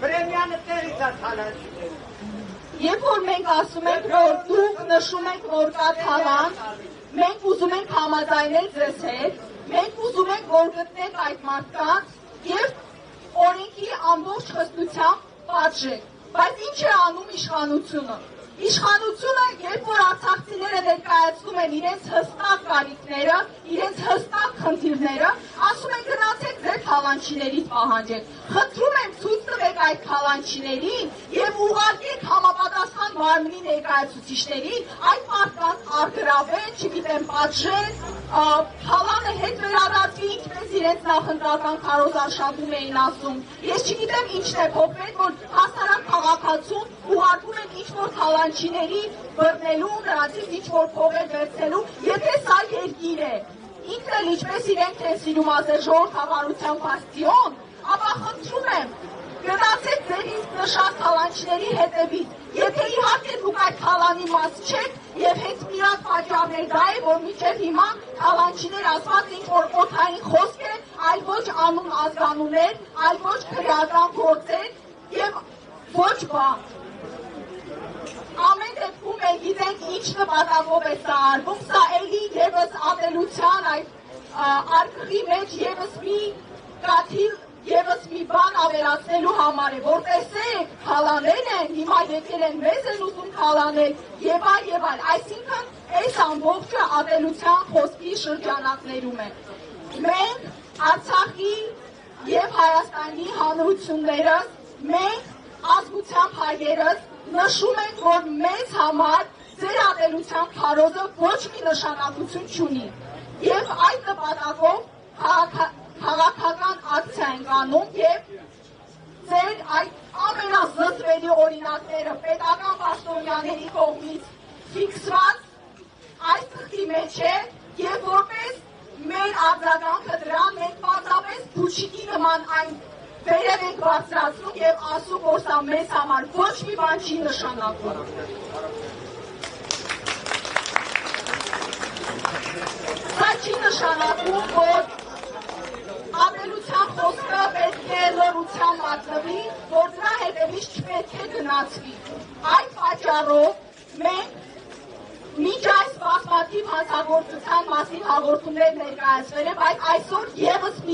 Պրեմիանը տեղից է թալանչիները։ Երբ որ մենք ասում ենք, որ դուք նշում եք, որ կա թալանտ, մենք ուզում ենք համաձայնել ձեզ հետ, մենք ուզում ենք, որ գտնեք այդ մարդկանց և օրենքի ամբողջ խստությամբ պատժեք։ Բայց ինչ է անում իշխանությունը։ Իշխանությունը, երբ որ արցախցիները ներկայացնում են իրենց հստակ կարիքները, իրենց հստակ խնդիրները, ասում են գնացեք ձեր թալանչիներից պահանջեք։ Խնդրում եմ ցույց տվեք այդ թալանչիներին և ուղարկեք համապատասխան մարմնի ներկայացուցիչներին, այդ մարդկանց առգրավեն, չգիտեմ, պատժեն, թալանը հետ վերադարձվի, ինչպես իրենց նախընտրական քարոզարշավում էին ասում։ Ես չգիտեմ ինչն է փոխվել, որ հասարակ քաղաքացուն ուղարկում են ինչ-որ թալանչիների բռնելու, նրանցից ինչ-որ փողեր վերցնելու, եթե սա երկիր է, ինքն էլ ինչպես իրենք են սիրում ասել ժողովրդավարության բաստիոն, ապա խնդրում եմ, գնացեք ձեր իսկ նշած թալանչիների հետևից, եթե իհարկե դուք այդ թալանի մաս չեք, և հենց միակ պատճառն դա է, որ մինչև հիմա թալանչիներ ասված ինչ-որ օդային խոսք է, այլ ոչ անուն ազգանուններ, այլ ոչ քրեական գործեր և ոչ բան։ Ամեն դեպքում մենք գիտենք ինչ նպատակով է սա արվում, սա էլի ևս ատելության այդ արկղի մեջ ևս մի կաթիլ, ևս մի բան ավելացնելու համար է, որ տեսեք, թալանել են, հիմա եկել են մեզ են ուզում թալանել եւ այլ, այսինքն այս ամբողջը ատելության խոսքի շրջանակներում է։ Մենք Արցախի եւ Հայաստանի հանրություններս, մենք ազգությամբ հայերս նշում ենք, որ մեզ համար ձեր ատելության քարոզը ոչ մի նշանակություն չունի եւ այդ նպատակով քաղաքական ակցիա ենք անում եւ ձեր այդ ամենազզվելի օրինակները պետական պաշտոնյաների կողմից ֆիքսված այս թղթի մեջ է եւ որպես մեր արձագանքը դրան մենք պարզապես փուչիկի նման այն վերև ենք բարձրացնում եւ ասում, որ սա մեզ համար ոչ մի բան չի նշանակում։ Սա չի նշանակում, որ ատելության խոսքը պետք է լռության մատնվի, որ դրա հետևից չպետք է գնացվի։ Այդ պատճառով մենք մինչ այս բազմաթիվ հանցագործության մասին հաղորդումներ ներկայացվել են, բայց այսօր ևս մի